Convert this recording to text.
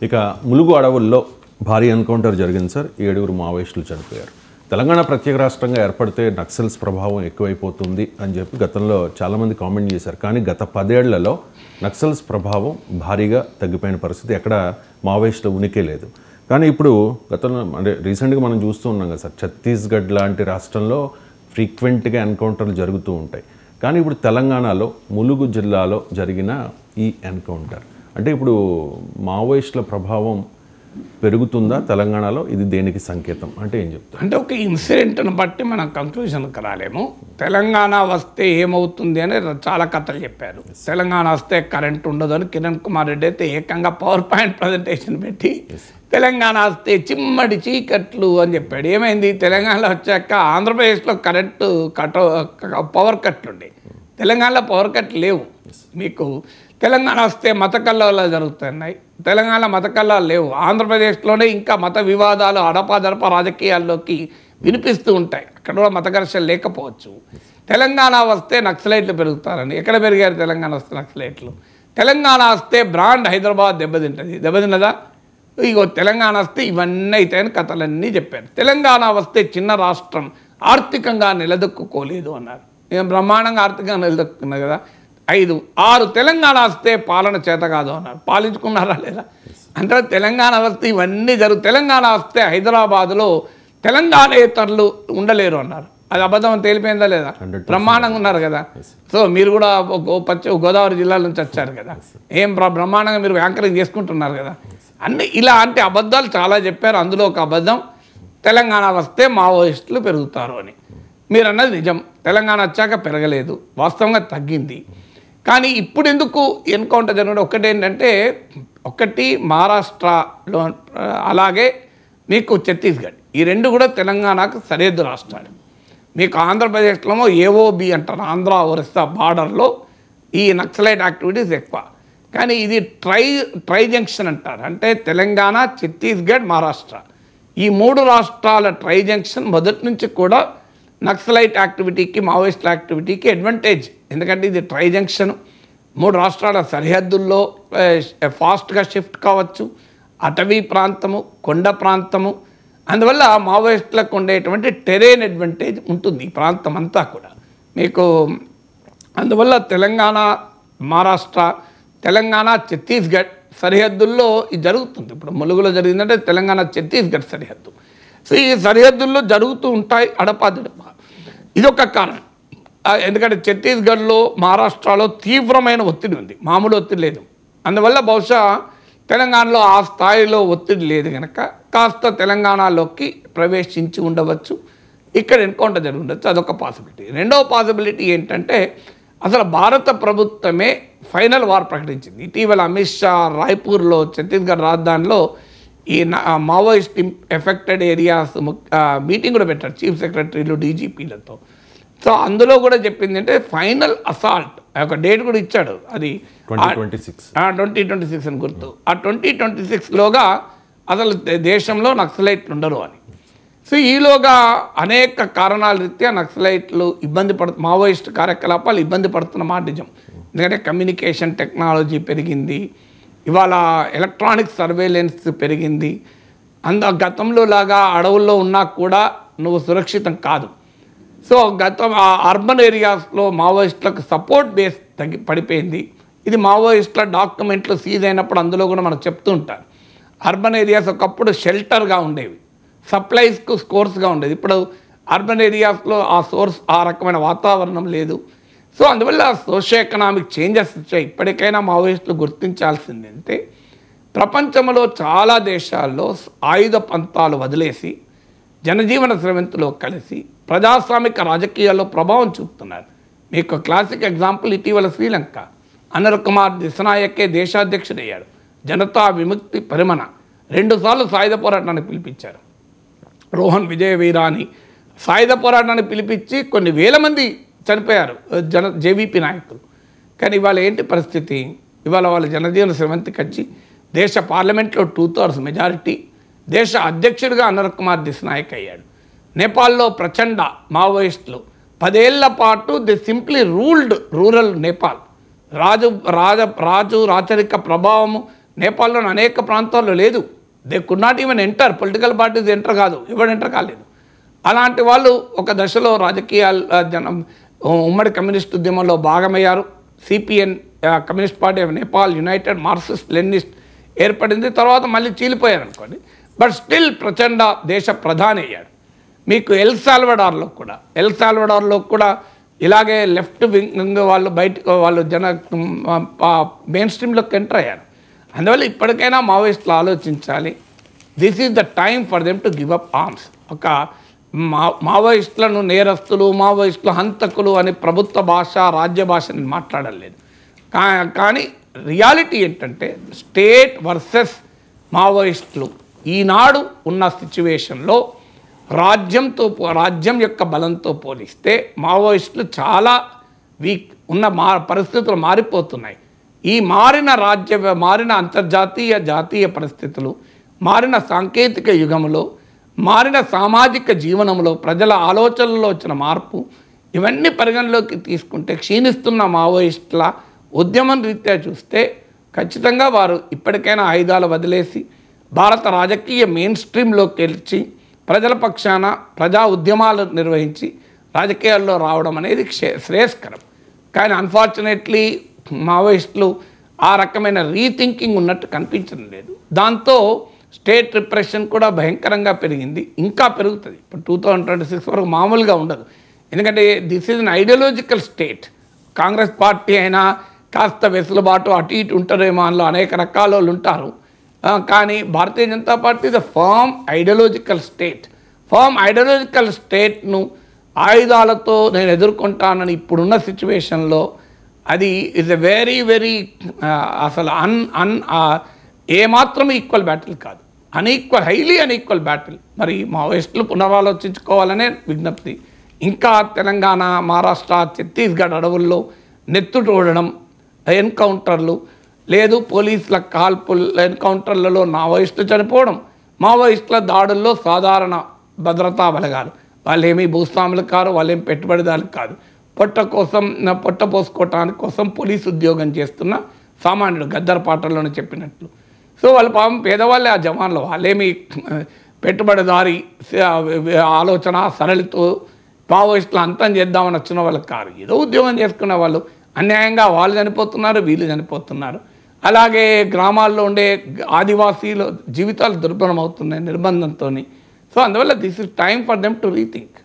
ఇక ములుగు అడవుల్లో భారీ ఎన్కౌంటర్ జరిగింది సార్. 7 మావోయిస్టులు చనిపోయారు. తెలంగాణ ప్రత్యేక రాష్ట్రంగా ఏర్పడితే నక్సల్స్ ప్రభావం ఎక్కువైపోతుంది అని చెప్పి గతంలో చాలామంది కామెంట్ చేశారు. కానీ గత 10 ఏళ్లలో నక్సల్స్ ప్రభావం భారీగా తగ్గిపోయిన పరిస్థితి, ఎక్కడ మావోయిస్టుల ఉనికే లేదు. కానీ ఇప్పుడు గతంలో అంటే రీసెంట్గా మనం చూస్తూ ఉన్నాం కదా సార్, ఛత్తీస్గఢ్ లాంటి రాష్ట్రంలో ఫ్రీక్వెంట్గా ఎన్కౌంటర్లు జరుగుతూ ఉంటాయి. కానీ ఇప్పుడు తెలంగాణలో ములుగు జిల్లాలో జరిగిన ఈ ఎన్కౌంటర్ అంటే ఇప్పుడు మావోయిస్టుల ప్రభావం పెరుగుతుందా తెలంగాణలో? ఇది దేనికి సంకేతం అంటే ఏం చెప్తారు? అంటే ఒక ఇన్సిడెంట్ను బట్టి మనం కంక్లూజన్కి రాలేము. తెలంగాణ వస్తే ఏమవుతుంది అని చాలా కథలు చెప్పారు. తెలంగాణ వస్తే కరెంట్ ఉండదు అని కిరణ్ కుమార్ రెడ్డి అయితే ఏకంగా పవర్ పాయింట్ ప్రజెంటేషన్ పెట్టి తెలంగాణ వస్తే చిమ్మడి చీకట్లు అని చెప్పాడు. ఏమైంది? తెలంగాణలో వచ్చాక ఆంధ్రప్రదేశ్లో కరెంటు పవర్ కట్లు ఉండే, తెలంగాణలో పవర్ కట్లు లేవు. మీకు తెలంగాణ వస్తే మత కల్లాలు జరుగుతున్నాయి, తెలంగాణ మత కల్లాలు లేవు. ఆంధ్రప్రదేశ్లోనే ఇంకా మత వివాదాలు అడపాదడప రాజకీయాల్లోకి వినిపిస్తూ ఉంటాయి. అక్కడ కూడా మత ఘర్షణ లేకపోవచ్చు. తెలంగాణ వస్తే నక్సలైట్లు పెరుగుతారని ఎక్కడ పెరిగారు? తెలంగాణ వస్తే నక్సలైట్లు. తెలంగాణ వస్తే బ్రాండ్ హైదరాబాద్ దెబ్బతింటుంది. దెబ్బతిన్నదా? ఇగో తెలంగాణ వస్తే ఇవన్నీ అయితాయని కథలన్నీ చెప్పారు. తెలంగాణ వస్తే చిన్న రాష్ట్రం ఆర్థికంగా నిలదొక్కుకోలేదు అన్నారు. నేను బ్రహ్మాండంగా ఆర్థికంగా నిలదొక్కున్నా కదా. 5, 6 తెలంగాణ వస్తే పాలన చేత కాదు అన్నారు. పాలించుకున్నారా లేదా? అంటే తెలంగాణ వస్తే ఇవన్నీ తెలంగాణ వస్తే హైదరాబాద్లో తెలంగాణేతరులు ఉండలేరు అన్నారు. అది అబద్ధం తేలిపోయిందా లేదా? బ్రహ్మాండంగా ఉన్నారు కదా. సో మీరు కూడా గోదావరి జిల్లాల నుంచి వచ్చారు కదా, ఏం బ్రహ్మాండంగా మీరు యాంకరింగ్ చేసుకుంటున్నారు కదా. అన్ని ఇలాంటి అబద్ధాలు చాలా చెప్పారు. అందులో ఒక అబద్ధం తెలంగాణ వస్తే మావోయిస్టులు పెరుగుతారు అని. మీరు అన్నది నిజం, తెలంగాణ వచ్చాక పెరగలేదు, వాస్తవంగా తగ్గింది. కానీ ఇప్పుడు ఎందుకు ఎన్కౌంటర్ జరిగిన ఒకటేంటంటే, ఒకటి మహారాష్ట్రలో, అలాగే మీకు ఛత్తీస్గఢ్, ఈ 2 కూడా తెలంగాణకు సరిహద్దు రాష్ట్రాలు. మీకు ఆంధ్రప్రదేశ్లో ఏఓబి అంటారు, ఆంధ్ర ఒరిస్సా బార్డర్లో ఈ నక్సలైట్ యాక్టివిటీస్ ఎక్కువ. కానీ ఇది ట్రై జంక్షన్ అంటారు. అంటే తెలంగాణ, ఛత్తీస్గఢ్, మహారాష్ట్ర, ఈ 3 రాష్ట్రాల ట్రై జంక్షన్ మొదటి నుంచి కూడా నక్సలైట్ యాక్టివిటీకి, మావోయిస్టుల యాక్టివిటీకి అడ్వాంటేజ్. ఎందుకంటే ఇది ట్రై జంక్షన్, 3 రాష్ట్రాల సరిహద్దుల్లో ఫాస్ట్గా షిఫ్ట్ కావచ్చు, అటవీ ప్రాంతము, కొండ ప్రాంతము. అందువల్ల మావోయిస్టులకు ఉండేటువంటి టెరైన్ అడ్వాంటేజ్ ఉంటుంది ఈ ప్రాంతం అంతా కూడా మీకు. అందువల్ల తెలంగాణ, మహారాష్ట్ర, తెలంగాణ, ఛత్తీస్గఢ్ సరిహద్దుల్లో ఇది జరుగుతుంది. ఇప్పుడు ములుగులో జరిగిందంటే తెలంగాణ ఛత్తీస్గఢ్ సరిహద్దు. సో ఈ సరిహద్దుల్లో జరుగుతూ ఉంటాయి అడపాదడప. ఇదొక కారణం. ఎందుకంటే ఛత్తీస్గఢ్లో, మహారాష్ట్రలో తీవ్రమైన ఒత్తిడి ఉంది, మామూలు ఒత్తిడి లేదు. అందువల్ల బహుశా తెలంగాణలో ఆ స్థాయిలో ఒత్తిడి లేదు కనుక కాస్త తెలంగాణలోకి ప్రవేశించి ఉండవచ్చు, ఇక్కడ ఎన్కౌంటర్ జరిగి ఉండొచ్చు. అదొక పాసిబిలిటీ. రెండవ పాసిబిలిటీ ఏంటంటే, అసలు భారత ప్రభుత్వమే ఫైనల్ వార్ ప్రకటించింది. ఇటీవల అమిత్ షా రాయ్పూర్లో, ఛత్తీస్గఢ్ రాజధానిలో ఈ మావోయిస్ట్ ఎఫెక్టెడ్ ఏరియాస్ మీటింగ్ కూడా పెట్టారు, చీఫ్ సెక్రటరీలు, డీజీపీలతో. సో అందులో కూడా చెప్పింది అంటే ఫైనల్ అసాల్ట్, ఒక డేట్ కూడా ఇచ్చాడు, అది 2026 అని గుర్తు. ఆ 2026లోగా అసలు దేశంలో నక్సలైట్లు ఉండరు అని. సో ఈలోగా అనేక కారణాల రీత్యా నక్సలైట్లు మావోయిస్ట్ కార్యకలాపాలు ఇబ్బంది పడుతున్న మాట నిజం. ఎందుకంటే కమ్యూనికేషన్ టెక్నాలజీ పెరిగింది, ఇవాళ ఎలక్ట్రానిక్ సర్వేలెన్స్ పెరిగింది. గతంలో లాగా అడవుల్లో ఉన్నా కూడా నువ్వు సురక్షితం కాదు. సో అర్బన్ ఏరియాస్లో మావోయిస్టులకు సపోర్ట్ బేస్ పడిపోయింది. ఇది మావోయిస్టుల డాక్యుమెంట్లు సీజ్ అయినప్పుడు అందులో కూడా మనకు చెప్తూ ఉంటారు. అర్బన్ ఏరియాస్ ఒకప్పుడు షెల్టర్గా ఉండేవి, సప్లైస్కు స్కోర్స్గా ఉండేది. ఇప్పుడు అర్బన్ ఏరియాస్లో ఆ రకమైన వాతావరణం లేదు. సో అందువల్ల సోషియో ఎకనామిక్ చేంజెస్ వచ్చాయి. ఇప్పటికైనా మావోయిస్టులు గుర్తించాల్సిందంటే, ప్రపంచంలో చాలా దేశాల్లో ఆయుధ పంతాలు వదిలేసి జనజీవన స్రవంతిలో కలిసి ప్రజాస్వామిక రాజకీయాల్లో ప్రభావం చూపుతున్నారు. మీకు క్లాసిక్ ఎగ్జాంపుల్ ఇటీవల శ్రీలంక. అనిల్ కుమార్ దిశనాయకే దేశాధ్యక్షుడయ్యాడు. జనతా విముక్తి పరిమణ 2 సార్లు సాయుధ పోరాటానికి పిలిపించారు. రోహన్ విజయ వీరాని సాయుధ పోరాటాన్ని పిలిపించి కొన్ని వేల మంది చనిపోయారు జేవీపీ నాయకులు. కానీ ఇవాళ ఏంటి పరిస్థితి? ఇవాళ వాళ్ళ జనజీవన స్రవంతికి వచ్చి దేశ పార్లమెంట్లో 2/3 మెజారిటీ, దేశ అధ్యక్షుడిగా అనిల్ కుమార్ దిశనాయక్ అయ్యాడు. నేపాల్లో ప్రచండ మావోయిస్టులు 10 ఏళ్ల పాటు the simply ruled rural Nepal. రాజరిక ప్రభావము నేపాల్లోని అనేక ప్రాంతాల్లో లేదు. They could not even enter, political parties enter కాదు, ఎవరు ఎంటర్ కాలేదు. అలాంటి వాళ్ళు ఒక దశలో రాజకీయాలు జనం ఉమ్మడి కమ్యూనిస్ట్ ఉద్యమంలో భాగమయ్యారు. CPN communist party of Nepal united Marxist Leninist ఏర్పడింది. తర్వాత మళ్ళీ చీలిపోయారు అనుకోండి. బట్ స్టిల్ ప్రచండ దేశ ప్రధాని అయ్యాడు. మీకు ఎల్ సాల్వడార్లో కూడా ఇలాగే లెఫ్ట్ వింగ్ వాళ్ళు బయటకు వాళ్ళు మెయిన్ స్ట్రీమ్లోకి ఎంటర్ అయ్యారు. అందువల్ల ఇప్పటికైనా మావోయిస్టులు ఆలోచించాలి. This is the time for them to give up arms. ఒక మావోయిస్టులను నేరస్తులు, మావోయిస్టులు హంతకులు అని ప్రభుత్వ భాష, రాజ్య భాషని మాట్లాడలేదు. కానీ రియాలిటీ ఏంటంటే స్టేట్ వర్సెస్ మావోయిస్టులు ఈనాడు ఉన్న సిచ్యువేషన్లో రాజ్యం యొక్క బలంతో పోలిస్తే మావోయిస్టులు చాలా వీక్ ఉన్న పరిస్థితులు మారిపోతున్నాయి. ఈ మారిన అంతర్జాతీయ జాతీయ పరిస్థితులు, మారిన సాంకేతిక యుగంలో, మారిన సామాజిక జీవనంలో, ప్రజల ఆలోచనల్లో వచ్చిన మార్పు, ఇవన్నీ పరిగణలోకి తీసుకుంటే క్షీణిస్తున్న మావోయిస్టుల ఉద్యమం రీత్యా చూస్తే ఖచ్చితంగా వారు ఇప్పటికైనా ఆయుధాలు వదిలేసి భారత రాజకీయ మెయిన్ స్ట్రీమ్లోకి గెలిచి ప్రజల పక్షాన ప్రజా ఉద్యమాలు నిర్వహించి రాజకీయాల్లో రావడం అనేది శ్రేయస్కరం. కానీ అన్ఫార్చునేట్లీ మావోయిస్టులు ఆ రకమైన రీథింకింగ్ ఉన్నట్టు కనిపించడం లేదు. దాంతో స్టేట్ రిప్రెషన్ కూడా భయంకరంగా పెరిగింది, ఇంకా పెరుగుతుంది. ఇప్పుడు 2026 వరకు మామూలుగా ఉండదు. ఎందుకంటే this is an ideological state. Congress party అయినా కాస్త వెసులుబాటు అటు ఇటు ఉంటారేమో, అందులో అనేక రకాల వాళ్ళు ఉంటారు. కానీ Bharatiya Janata Party is a firm ideological state. Firm ideological స్టేట్ను ఆయుధాలతో నేను ఎదుర్కొంటానని ఇప్పుడున్న సిచ్యువేషన్లో అది ఇస్ ఎ వెరీ వెరీ అసలు ఏమాత్రం ఈక్వల్ బ్యాటిల్ కాదు, హైలీ అన్ఈక్వల్ బ్యాటిల్. మరి మావోయిస్టులు పునరాలోచించుకోవాలనే విజ్ఞప్తి. ఇంకా తెలంగాణ, మహారాష్ట్ర, ఛత్తీస్గఢ్ అడవుల్లో నెత్తుటోడడం, ఎన్కౌంటర్లు, లేదు పోలీసుల కాల్పులు, ఎన్కౌంటర్లలో మావోయిస్టులు చనిపోవడం, మావోయిస్టుల దాడుల్లో సాధారణ భద్రతా బలగాలు, వాళ్ళేమీ భూస్వాములు కాదు, వాళ్ళేమి పెట్టుబడిదారులు కాదు, పొట్ట పోసుకోవటానికి కోసం పోలీసు ఉద్యోగం చేస్తున్న సామాన్యుడు, గద్దర్ పాటల్లోనే చెప్పినట్లు. సో వాళ్ళు పాపం పేదవాళ్ళే ఆ జవాన్లు, వాళ్ళేమి పెట్టుబడిదారి ఆలోచన సరళితో మావోయిస్టులు అంతం చేద్దామని వచ్చిన వాళ్ళకి కాదు, ఏదో ఉద్యోగం చేసుకునే వాళ్ళు. అన్యాయంగా వాళ్ళు చనిపోతున్నారు, వీళ్ళు చనిపోతున్నారు. అలాగే గ్రామాల్లో ఉండే ఆదివాసీలు జీవితాలు దుర్భరం అవుతున్నాయి నిర్బంధంతో. సో అందువల్ల this is time for them to rethink.